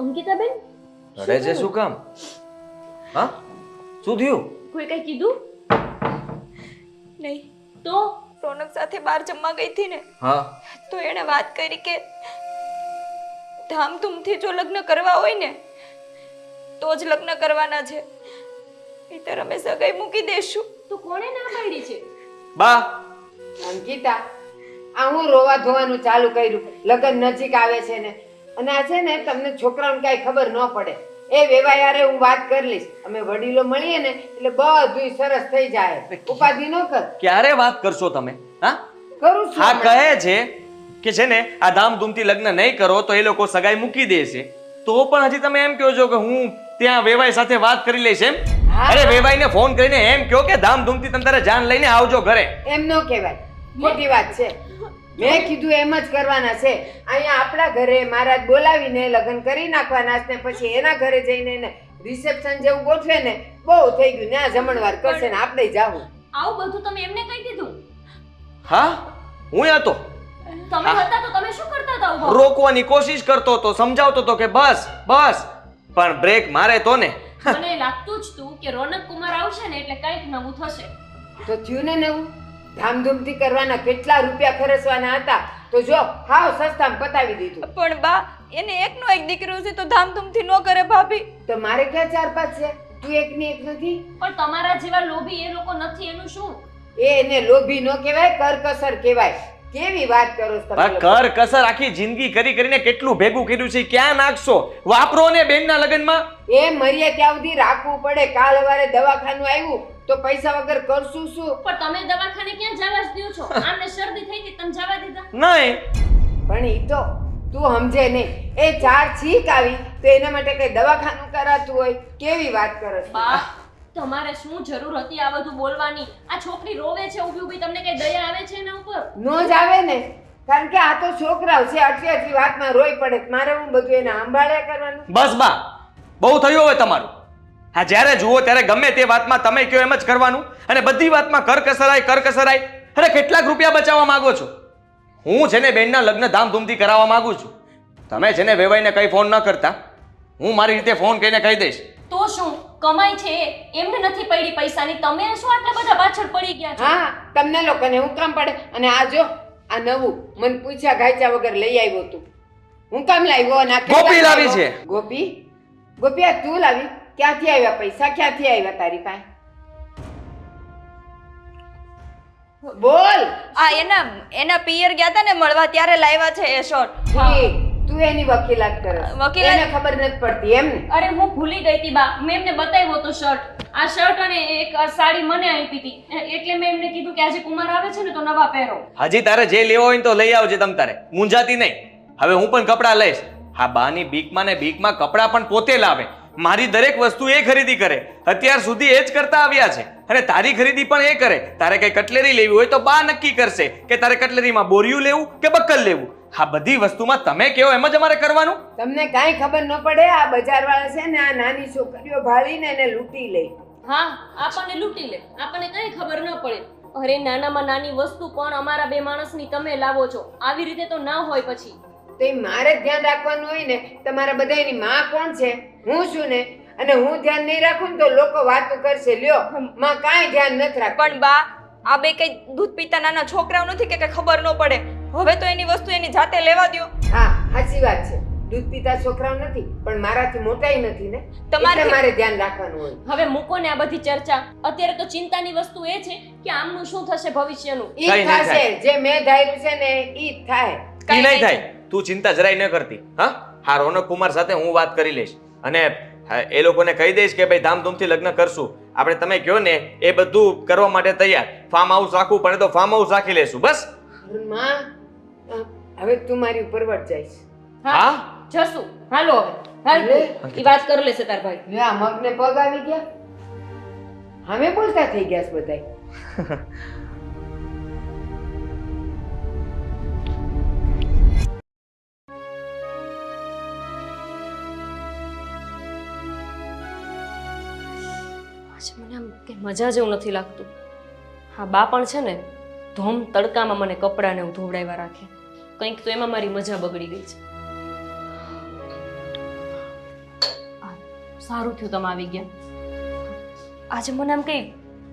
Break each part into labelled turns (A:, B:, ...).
A: અંકિતાબેન
B: રડે છે શું કામ? હા, શું થયું?
A: કોઈ કઈ કીધું
C: નહીં,
A: તો?
C: રોનક સાથે બહાર જમવા ગઈ હતી ને,
B: હા,
C: તો એણે વાત કરી કે ધામધૂમથી જો લગ્ન કરવા હોય ને તો જ લગ્ન કરવાના છે, નહીંતર અમે સગાઈ મૂકી દેશું.
A: તો કોણે ના પાડી છે?
B: બા
D: અંકિતા, આ હું રોવા ધોવાનું ચાલુ કર્યું. લગ્ન નજીક આવે છે ને, અને આ છે ને તમને છોકરાઓને કાંઈ ખબર ન પડે. એ વેવાયારે હું વાત કરી લઈશ. અમે વડીલો મળીએ ને એટલે બધુંય સરસ થઈ જાય. ઉપાધિ ન કર.
B: ક્યારે વાત કરશો તમે? હા,
D: કરું છું
B: હા
D: હમણાં.
B: કહે છે કે છે ને આ ધામધૂમથી લગ્ન નહીં કરો તો એ લોકો સગાઈ મૂકી દેશે, તો પણ હજી તમે એમ કહો છો કે હું ત્યાં વેવાઈ સાથે વાત કરી લઈશ એમ?
D: હા.
B: અરે વેવાઈને ફોન કરીને એમ કહો કે ધામધૂમથી તમે તારે જાન લઈને આવજો ઘરે.
D: એમ ન કહેવાય, ખોટી વાત છે. મેં કીધું એમ જ કરવાના છે. અહીંયા આપણા ઘરે મહારાજ બોલાવીને લગ્ન કરી નાખવાના છે ને પછી એના ઘરે જઈને એને રિસેપ્શન જેવું ગોઠવે ને, બહુ થઈ ગયું. ત્યાં જમણવાર કરશે ને આપણે જાવું.
A: આવું બધું તમે એમને કઈ દીધું?
B: હા, હું હતો
A: તમે હતા તો તમે શું કરતા હતા ઉભા?
B: રોકવાની કોશિશ કરતો હતો, સમજાવતો હતો કે બસ બસ, પણ બ્રેક મારે તો ને.
A: મને લાગતું જ તું કે રોનક કુમાર આવશે ને એટલે કંઈક નવું થશે.
D: તો થયું ને નવું. ધામધૂમથી કરવાના કેટલા રૂપિયા ખર્ચવાના હતા, તો જો હાવ સસ્તામાં પતાવી દીધું.
C: પણ બા, એને એકનો એક દીકરો છે તો ધામધૂમથી ન કરે ભાભી.
D: તો મારે ક્યાં ચાર પાંચ છે? તું એકની એક નથી?
A: પણ તમારા જેવા લોભી એ લોકો નથી એનું શું?
D: એ એને લોભી ન કહેવાય, કરકસર કહેવાય. કેવી વાત કરો છો તમે લોકો?
B: કર કસર આખી જિંદગી કરી કરીને કેટલું ભેગું કર્યું છે, ક્યાં નાખશો? વાપરો ને બેનના લગ્નમાં.
D: એ મર્યા ત્યાં સુધી રાખવું પડે. કાલ સવારે દવાખાનું આવ્યું તો પૈસા વગર કરશું શું?
A: પણ તમે દવાખાને ક્યાં જવા જ દો છો? આમને શરદી થઈ હતી તમે જવા દીધા?
B: નહીં,
D: પણ ઈ તો તું સમજે નહીં. એ ચાર છીક આવી તો એના માટે કઈ દવાખાનું કરાતું હોય? કેવી વાત કરો છો?
A: બા, તમારે શું જરૂર હતી આ બધું બોલવાની? આ છોકરી રોવે છે ઊભી ઊભી, તમને કઈ દયા આવે છે એના ઉપર?
D: નો જ આવે ને, કારણ કે આ તો છોકરાઓ છે. આટલી આટલી વાતમાં રોઈ પડે. મારે હું બધું એને સંભાળ્યા કરવાનું?
B: બસ બા, બહુ થયું હવે તમારું. હા, જ્યારે જુઓ ત્યારે ગમે તે વાતમાં તમે કહો એમ જ કરવાનું, અને બધી વાતમાં કરકસરાય. અરે કેટલાક રૂપિયા બચાવવા માંગો છો? હું છે ને બેનના લગ્ન ધામધૂમથી કરાવવા માંગુ છું. તમે છે ને વેવાઈને કઈ ફોન ન કરતા, હું મારી રીતે ફોન કરીને કહી દઈશ.
A: તો શું કમાઈ છે એમને નથી પડી પૈસાની, તમે શું આટલા બધા પાછળ પડી ગયા છો?
D: હા, તમને લોકોને હું કામ પડે? અને આ જો આ નવું મને પૂછ્યા ગાયચા વગર લઈ આવ્યો તું. હું કામ લાવ્યો? અને આ કેટલા
B: ગોપી લાવી
D: લાવ્યો?
B: છે.
D: ગોપી આ તું લાવી? ક્યાંથી આવ્યા પૈસા? ક્યાંથી આવ્યા તારી પાસે? બોલ.
C: આ એના પિયર ગયા હતા ને મળવા ત્યારે લાવ્યા છે એ શોર્ટ.
D: તું એની વકીલાત કરે છે.
C: વકીલાત?
D: એને ખબર નથી પડતી એમ ને?
A: અરે હું ભૂલી ગઈ હતી બા, મેં એમને બતાવ્યો તો શર્ટ. આ શર્ટ અને એક સાડી મને આપી હતી, એટલે મેં એમને કીધું કે આજે કુમાર આવે છે ને તો નવા પહેરો.
B: હજી તારે જે લેવો હોય ને તો લઈ આવજે તમ તારે, મૂંઝાતી નહીં. હવે હું પણ કપડાં લઈશ. હા, બાની બીકમાં ને બીકમાં કપડાં પણ પોતે લાવે. મારી દરેક વસ્તુ એ ખરીદી કરે. અત્યાર સુધી એ જ કરતા આવ્યા છે, અને તારી ખરીદી પણ એ કરે. તારે કઈ કટલેરી લેવી હોય તો બા નક્કી કરશે કે તારે કટલેરીમાં બોરિયું લેવું કે બક્કલ લેવું. હા, બધી વસ્તુમાં તમે કહો એમ જ અમારે કરવાનું.
D: તમને કાંઈ ખબર ન પડે. આ બજારવાળા છે ને આ નાની છોકરીઓ ભાળીને એને લૂંટી લે.
A: હા, આપણને લૂંટી લે, આપણને કઈ ખબર ન પડે. અરે નાનામાં નાની વસ્તુ પણ અમારા બે માણસની તમે લાવો છો, આવી રીતે તો ના હોય પછી.
D: તો એ મારે જ ધ્યાન રાખવાનું હોય ને. તમારા બધાની માં કોણ છે? હું છું ને. અને હું ધ્યાન નહીં રાખું ને તો લોકો વાતો કરશે. લ્યો, માં કાંઈ ધ્યાન નથી રાખતું.
C: પણ બા, આ બે કઈ દૂધ પીતા નાના છોકરાઓ નથી કે કઈ ખબર ન પડે? હવે તો એની વસ્તુ એની જાતે લેવા દ્યો.
D: હા, સાચી વાત છે. દૂધ પીતા છોકરાઓ નથી, પણ મારાથી મોટાઈ નથી ને.
C: તમારે-
D: એટલે મારે ધ્યાન રાખવાનું હોય.
A: હવે મૂકો ને આ બધી ચર્ચા. અત્યારે તો ચિંતાની વસ્તુ એ છે કે આમનું શું થશે ભવિષ્યનું.
D: ઈ
B: કઈ
D: જ
B: નહીં
D: થશે. જે મેં ધાર્યું છે ને ઈ જ થાય.
B: ઈ નહીં થાય. તું ચિંતા જરાય ન કરતી. હા, રોનક કુમાર સાથે હું વાત કરી લઈશ, અને એ લોકોને કહી દઈશ કે ભાઈ ધામધૂમથી લગ્ન કરશું આપણે. તમે કહો ને એ બધું કરવા માટે તૈયાર. ફાર્મ હાઉસ રાખવું પડે તો ફાર્મ હાઉસ રાખી લેશું. બસ.
D: માં, હવે તું મારી ઉપર વટ જઈશ.
B: હા,
A: જશું. હાલો હવે હાલ, ઈ વાત કરી લેશે તાર ભાઈ.
D: લે, આ મગને પગ આવી ગયા. હવે બોલતા થઈ ગયા છે બધાય.
A: આજે મને આમ કઈ મજા જેવું નથી લાગતું. હા, બા પણ છે ને ધોમ તડકામાં મને કપડાને એવું ધોવડાવ્યા રાખે. કંઈક તો એમાં મારી મજા બગડી ગઈ છે. સારું થયું તમે આવી ગયા. આજે મને આમ કંઈ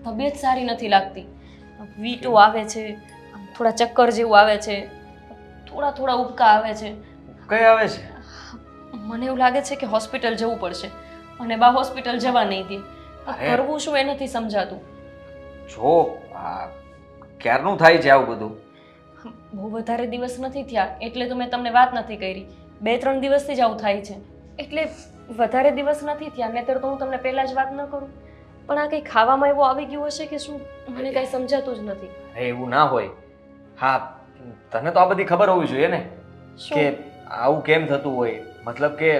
A: તબિયત સારી નથી લાગતી. વીટો આવે છે, આમ થોડા ચક્કર જેવું આવે છે, થોડા થોડા ઉબકા આવે છે.
B: કઈ આવે છે?
A: મને એવું લાગે છે કે હોસ્પિટલ જવું પડશે અને બા હોસ્પિટલ જવા નહીં દે.
B: અરે.
A: કરવું શું એ નથી સમજાતું.
B: જો આ ક્યારનું થાય છે આવું બધું?
A: બહુ વધારે દિવસ નથી થયા એટલે તો મેં તમને વાત નથી કરી. 2-3 દિવસથી જ આવું થાય છે એટલે વધારે દિવસ નથી થયા, નહીંતર તો હું તમને પહેલા જ વાત ન કરું. પણ આ કંઈ ખાવામાં એવું આવી ગયું હશે કે શું, મને કાંઈ સમજાતું જ નથી.
B: અરે એવું ના હોય. હા, તને તો આ બધી ખબર હોવી જોઈએ ને કે
A: શું?
B: આવું કેમ થતું હોય. મતલબ કે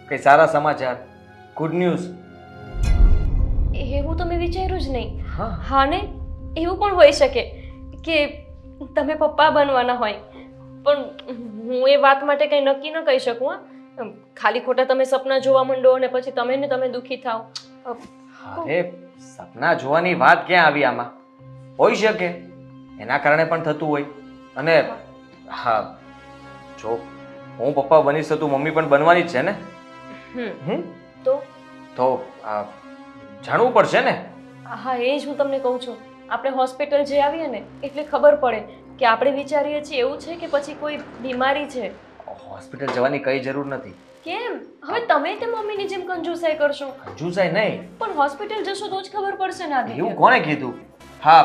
B: કઈ સારા સમાચાર, ગુડ ન્યૂઝ.
A: એવું તો મેં વિચાર્યું જ નહીં.
B: હા,
A: હા ને, એવું પણ હોઈ શકે કે તમે પપ્પા બનવાના હોય, પણ હું એ વાત માટે કંઈ નક્કી ન કહી શકું. હા, ખાલી ખોટા તમે સપના જોવા માંડો અને પછી તમે દુઃખી થાવ.
B: અરે સપના જોવાની વાત ક્યાં આવી આમાં? હોઈ શકે, એના કારણે પણ થતું હોય. અને હા, જો હું પપ્પા બનીશ તો તું મમ્મી પણ બનવાની જ છે ને?
A: તો
B: જાણવું પડશે ને?
A: હા, એ જ હું તમને કહું છું. આપણે હોસ્પિટલ જે આવીએ ને એટલે ખબર પડે કે આપણે વિચારીએ છીએ એવું છે કે પછી કોઈ બીમારી છે.
B: હોસ્પિટલ જવાની કઈ જરૂર નથી.
A: કેમ? હવે તમે તે મમ્મીની જેમ કંજૂસાઈ કરશો?
B: કંજૂસાઈ નહીં.
A: પણ હોસ્પિટલ જશો તો જ ખબર પડશે ને. આદિત્ય,
B: એવું કોણે કીધું? હા,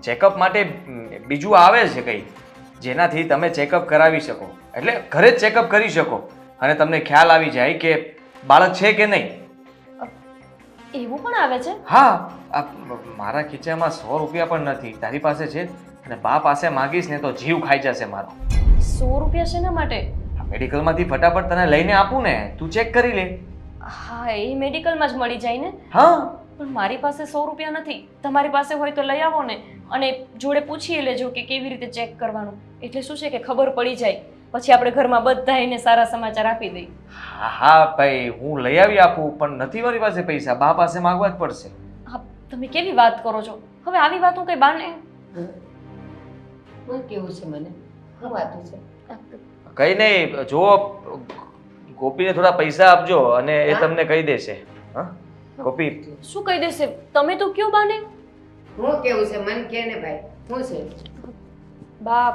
B: ચેકઅપ માટે બીજું આવે છે કંઈ જેનાથી તમે ચેકઅપ કરાવી શકો, એટલે ઘરે જ ચેકઅપ કરી શકો અને તમને ખ્યાલ આવી જાય કે બાળક છે કે નહીં.
A: એવું પણ આવે છે?
B: હા, મારા ખીચામાં 100 રૂપિયા પણ નથી. તારી પાસે છે અને બા પાસે માંગીશ ને તો જીવ ખાઈ જશે મારો.
A: 100 રૂપિયા શેના માટે?
B: મેડિકલમાંથી ફટાફટ તને લઈને આપું ને, તું ચેક કરી લે.
A: હા, એ મેડિકલમાં જ મળી જાય ને.
B: હા,
A: પણ મારી પાસે 100 રૂપિયા નથી. તમારી પાસે હોય તો લઈ આવો ને, અને જોડે પૂછી લેજો કે કેવી રીતે ચેક કરવાનું. એટલે શું છે કે ખબર પડી જાય, પછી આપણે ઘરમાં બધાને સારા સમાચાર આપી દઈએ.
B: હા હા ભાઈ, હું લઈ આવી આપું, પણ નથી મારી પાસે પૈસા. બા પાસે માંગવા જ પડશે.
A: હા, તમે કેવી વાત કરો છો? હવે આવી વાત હું કઈ બાને
D: શું કેવું છે મને? શું વાતું છે?
B: કઈ નહીં, જુઓ ગોપીને થોડા પૈસા આપજો અને એ તમને કહી દેશે. હા ગોપી,
A: શું કહી દેશે? તમે તો કયો બાને.
D: શું કેવું છે મને કે ને ભાઈ, શું છે?
A: બા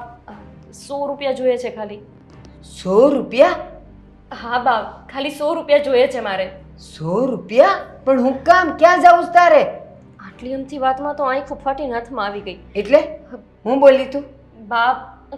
A: 100 રૂપિયા જોઈએ છે ખાલી.
D: 100 રૂપિયા?
A: હા બા, ખાલી 100 રૂપિયા જોઈએ છે મારે.
D: 100 રૂપિયા? પણ હું કામ ક્યાં જાઉં તારે?
A: આટલી અમથી વાતમાં તો આંખ ફાટીને હાથમાં આવી ગઈ.
D: એટલે હું બોલી તું?
A: બા,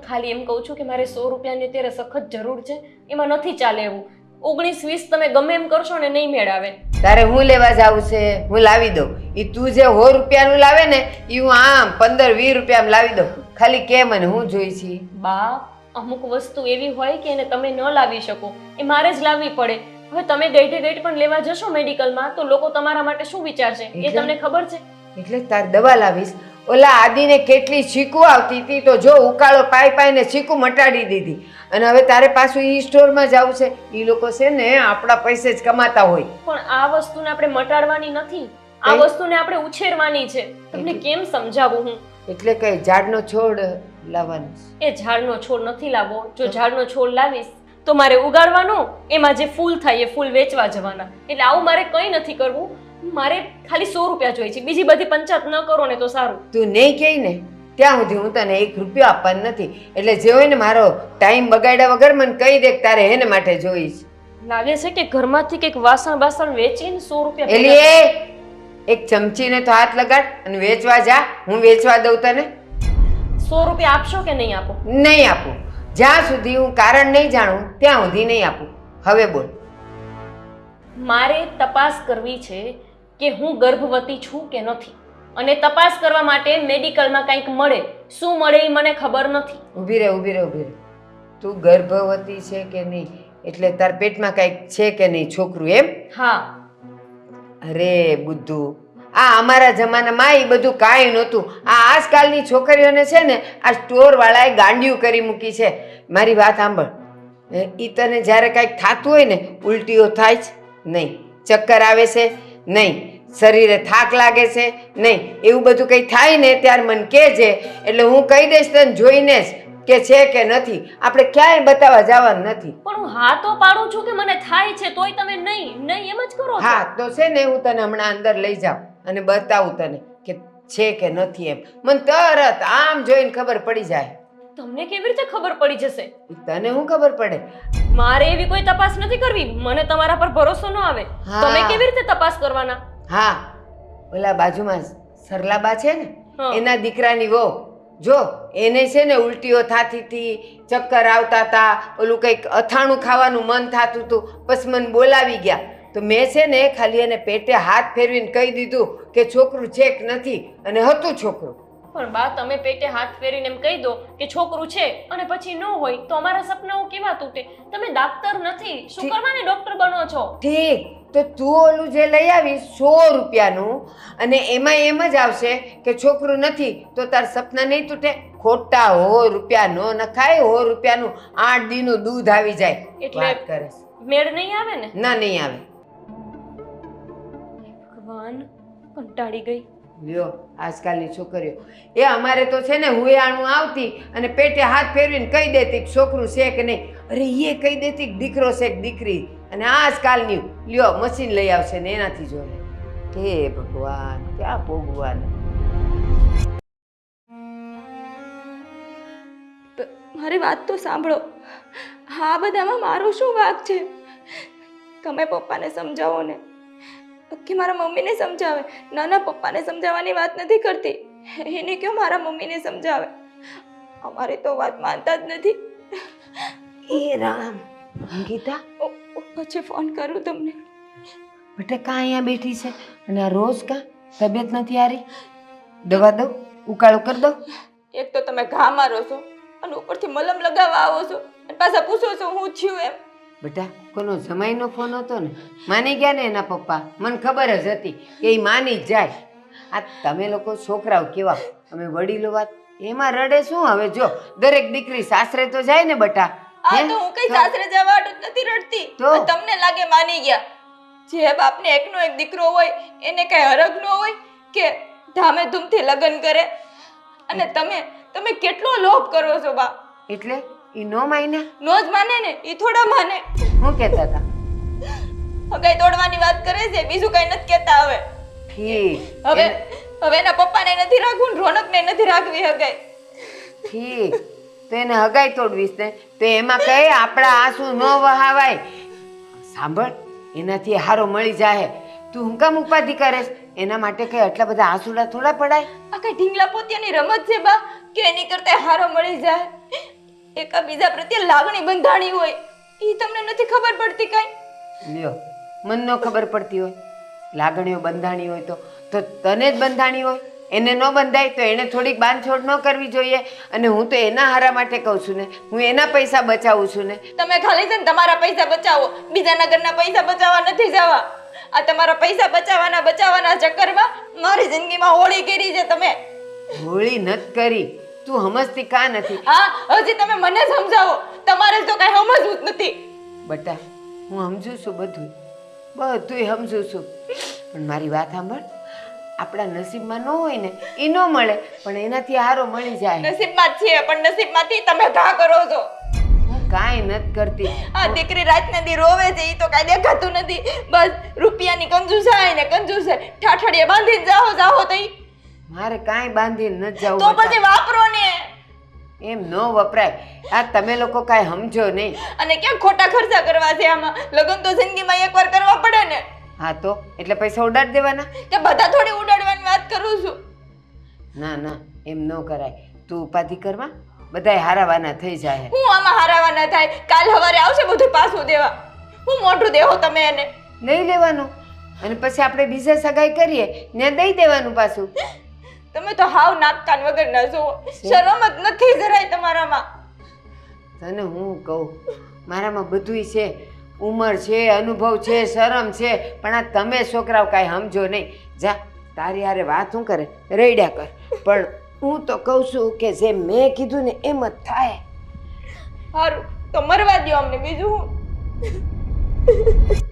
A: ખાલી એમ કહું છું કે મારે 100 રૂપિયાની અત્યારે સખત જરૂર છે. એમાં નથી ચાલે એવું. 19-20 તમે ગમે એમ કરશો ને નહીં મેળ આવે.
D: તારે હું લેવા જાવું છે? હું લાવી દઉં. ઈ તું જે 100 રૂપિયાનું લાવે ને ઈ હું આમ 15-20 રૂપિયામાં લાવી દઉં. ખાલી કે મને હું જોઈ છે?
A: બા, અમુક વસ્તુ એવી હોય કે એને તમે ન લાવી શકો, એ મારે જ લાવવી પડે. હવે તમે ગઈઠે ગઈઠ પણ લેવા જશો મેડિકલમાં તો લોકો તમારા માટે શું વિચારશે એ તમને ખબર છે?
D: એટલે તાર દવા લાવીશ. ઓલા આદિને કેટલી ચીકુ આવતી હતી તો જો ઉકાળો પાઈ પાઈને ચીકુ મટાડી દીધી. અને હવે તારે પાછું ઈ સ્ટોરમાં જવું છે. ઈ લોકો છે ને આપણા પૈસે જ કમાતા હોય.
A: પણ આ વસ્તુને આપણે મટાડવાની નથી, આ વસ્તુને આપણે ઉછેરવાની છે. તમને કેમ સમજાવું હું?
D: એટલે કઈ ઝાડનો છોડ લાવવાનો છે?
A: એ ઝાડનો છોડ નથી લાવવો. જો ઝાડનો છોડ લાવીશ તો મારે ઉગાડવાનો, એમાં જે ફૂલ થાય એ ફૂલ વેચવા જવાના. એટલે આવું મારે કંઈ નથી કરવું. મારે ખાલી 100 રૂપિયા જોઈએ છે. બીજી બધી પંચાયત ન કરો ને તો સારું.
D: તું નહીં કહે ને ત્યાં સુધી હું તને 1 રૂપિયો આપવાનો નથી. એટલે જે હોય ને મારો ટાઈમ બગાડ્યા વગર મને કહી દે કે તારે એને માટે જોઈશ.
A: લાગે છે કે ઘરમાંથી કંઈક વાસણ બાસણ વેચીને 100 રૂપિયા
D: એલી એક ચમચીને તો હાથ લગાડ અને વેચવા જા. હું વેચવા દઉં તને.
A: 100 રૂપિયા આપશો કે નહીં આપો?
D: નહીં આપું. જ્યાં સુધી હું કારણ નહીં જાણું ત્યાં સુધી નહીં આપું. હવે બોલ.
A: મારે તપાસ કરવી છે કે હું ગર્ભવતી છું કે નથી, અને તપાસ કરવા માટે મેડિકલમાં કંઈક મળે. શું મળે એ મને ખબર નથી.
D: ઊભી રહે ઊભી રહે ઊભી રહે. તું ગર્ભવતી છે કે નહીં એટલે તાર પેટમાં કંઈક છે કે નહીં છોકરું એમ?
A: હા.
D: અરે બુદ્ધુ, આ અમારા જમાનામાં એ બધું કાંઈ નહોતું. આ આજકાલની છોકરીઓને છે ને આ સ્ટોરવાળાએ ગાંડિયું કરી મૂકી છે. મારી વાત સાંભળ. એ તને જ્યારે કાંઈક થતું હોય ને, ઉલટીઓ થાય છે નહીં, ચક્કર આવે છે નહીં, શરીરે થાક લાગે છે નહીં, એવું બધું કંઈ થાય ને ત્યારે મને કહેજે. એટલે હું કહી દઈશ તને જોઈને જ કે છે કે નથી. આપણે ક્યાંય બતાવવા જવાનું નથી.
A: પણ હું હા તો પાડું છું કે મને થાય છે, તોય તમે નહીં નહીં એમ જ કરો છો.
D: હા તો છે ને હું તને હમણાં અંદર લઈ જાઉં અને બતાવું તને કે છે કે નથી એમ. મને તરત આમ જોઈને ખબર પડી જાય.
A: તમને કેવી રીતે ખબર પડી જશે?
D: તને શું ખબર પડે?
A: મારે એવી કોઈ તપાસ નથી કરવી. મને તમારા પર ભરોસો ન આવે.
D: હા.
A: તમે કેવી રીતે તપાસ કરવાના?
D: હા ઓલા બાજુમાં સરલાબા છે ને
A: હા.
D: એના દીકરાની વહુ જો એને છે ને ઉલટીઓ થાતી હતી, ચક્કર આવતા હતા, ઓલું કંઈક અથાણું ખાવાનું મન થાતું હતું, પછી મને બોલાવી ગયા તો મેં છે ને ખાલી એને પેટે હાથ ફેરવીને કહી દીધું કે છોકરું છે કે નથી, અને હતું છોકરું.
A: પણ બા તમે પેટે હાથ ફેરીને એમ કહી દો કે છોકરું છે અને પછી ન હોય તો અમારા સપનાઓ કેવા તૂટે? તમે ડાક્ટર નથી, શું કરવાને ડોક્ટર બનો છો?
D: ઠીક તો તું ઓલું જે લઈ આવીશ 100 રૂપિયાનું, અને એમાં એમ જ આવશે કે છોકરું નથી તો તાર સપના નહીં તૂટે. ખોટા 100 રૂપિયા નો નખાય. 100 રૂપિયાનું 8 દીનું દૂધ આવી જાય.
A: એટલે
D: વાત કરે છે.
A: મેળ નહીં આવે ને?
D: ના નહીં આવે.
A: ભગવાન, કંટાળી ગઈ.
D: લ્યો આજકાલની છોકરીઓ એ અમારે તો છે ને હુયાણું આવતી અને પેટે હાથ ફેરવીને કહી દેતી કે છોકરું છે કે નહીં. અરે એ કહી દેતી કે દીકરો છે કે દીકરી. અને આજકાલની લ્યો મશીન લઈ આવશે ને એનાથી જોડે. હે ભગવાન, ક્યાં ભોગવાન.
C: મારી વાત તો સાંભળો. હા બધામાં મારો શું વાંક છે? તમે પપ્પાને સમજાવો ને કે મારા મમ્મીને સમજાવે. નાના પપ્પાને સમજાવવાની વાત નથી કરતી, એને કહો મારા મમ્મીને સમજાવે. અમારી તો વાત માનતા જ નથી.
D: એ રામ. અંકિતા
C: પછી ફોન કરું તમને.
D: બેટા કાં અહીંયા બેઠી છે અને આ રોજ કાં તબિયત નથી હારી? દવા દઉં? ઉકાળો કરી દઉં?
C: એક તો તમે ઘા મારો છો અને ઉપરથી મલમ લગાવવા આવો છો અને પાછા પૂછો છો હું થયું એમ.
D: બેટા કોનો જમાઈનો ફોન હતો ને, માની ગયા ને એના પપ્પા. મને ખબર જ હતી કે એ માની જ જાય. આ તમે લોકો છોકરાઓ કેવા, અમે વડીલો વાત એમાં રડે શું? હવે જો દરેક દીકરી સાસરે તો જાય ને બટા.
C: આ તો હું કઈ સાસરે જવા નથી રડતી.
D: તો?
C: તમને લાગે માની ગયા. જે બાપને એકનો એક દીકરો હોય એને કઈ હરખ ન હોય કે ધામે ધૂમથી લગ્ન કરે? અને તમે કેટલો લોભ કરો છો બા.
D: એટલે ઈ નો માયના
C: નો જ માને ને, ઈ થોડા માને.
D: હું કહેતા હતા?
C: હગાઈ તોડવાની વાત કરે છે, બીજું કઈ નથી કહેતા. હવે
D: ઠીક
C: હવે એના પપ્પાને નથી રાખવું ને રોનકને નથી રાખવી હગાઈ.
D: ઠીક તો એને હગાઈ તોડવીશ ને તો એમાં કઈ આપણા આંસુ ન વહાવાય. સાંભળ, એનાથી હારો મળી જાય. તું હું કામ ઉપાધિ કરે? એના માટે કઈ આટલા બધા આંસુડા થોડા પડાય?
C: આ કઈ ઢીંગલા પોતિયાની રમત છે બા કે એની કરતા હારો મળી જાય? એકા બીજા પ્રત્યે લાગણી બંધાણી હોય એ તમને નથી ખબર પડતી કઈ?
D: લ્યો, મન નો ખબર પડતી હોય? લાગણીઓ બંધાણી હોય તો તને જ બંધાણી હોય. એને ન બંધાય તો એને થોડીક બાંધછોડ ન કરવી જોઈએ. અને હું તો એના હારા માટે કહું છું ને, હું એના પૈસા બચાવું છું ને.
C: તમે ખાલી છે ને તમારા પૈસા બચાવો, બીજાના ઘરના પૈસા બચાવવા નથી જવા. આ તમારા પૈસા બચાવવાના ચક્કરમાં મારી જિંદગીમાં હોળી કરી છે તમે.
D: હોળી નત કરી. તું સમજતી કાં નથી?
C: હા હજી તમે મને સમજાવો. તમારે તો કઈ સમજવું જ નથી.
D: બટા હું સમજુ છું, બધુંય સમજુ છું. પણ મારી વાત સાંભળ. આપણા નસીબમાં ન હોય ને એ ન મળે, પણ એનાથી હારો મળી જાય.
C: નસીબમાં જ છે, પણ નસીબમાંથી તમે ઘા કરો છો.
D: હું કાંઈ નથી કરતી.
C: આ દીકરી રાતના દી રોવે છે એ તો કાંઈ દેખાતું નથી. બસ રૂપિયાની કંજૂસાઈ ને કંજૂસાઈ ઠાઠડીએ બાંધીને જાઓ તો ઈ.
D: મારે કાંઈ બાંધીને નથી જવું.
C: તો પછી વાપરો ને.
D: એમ ન વપરાય. આ તમે લોકો કાંઈ સમજો નહીં.
C: અને ક્યાં ખોટા ખર્ચા કરવા છે આમાં? લગ્ન તો જિંદગીમાં એકવાર કરવા પડે ને.
D: હા તો એટલે પૈસા ઉડાડી દેવાના?
C: કે બધા થોડી ઉડાડવાની વાત કરું છું.
D: ના ના, એમ ન કરાય. તું ઉપાધિ કરવા, બધાય હારાવાના થઈ જાય.
C: હું આમાં હારાવા ના થાય. કાલ સવારે આવશે બધું પાછું દેવા. હું મોઢું દેવો તમે એને.
D: લઈ લેવાનું અને પછી આપણે બીજા સગાઈ કરીએ ને દઈ દેવાનું પાછું.
C: તમે તો હાવ નાક કાન વગર ના જોવો. શરમ જ નથી જરાય તમારામાં.
D: તને હું કહું, મારામાં બધુંય છે. ઉંમર છે, અનુભવ છે, શરમ છે, પણ આ તમે છોકરાઓ કાંઈ સમજો નહીં. જા તારી હારે વાત શું કરે, રેડ્યા કર. પણ હું તો કહું છું કે જે મેં કીધું ને એમ જ થાય.
C: સારું તો મરવા દ્યો અમને, બીજું હું.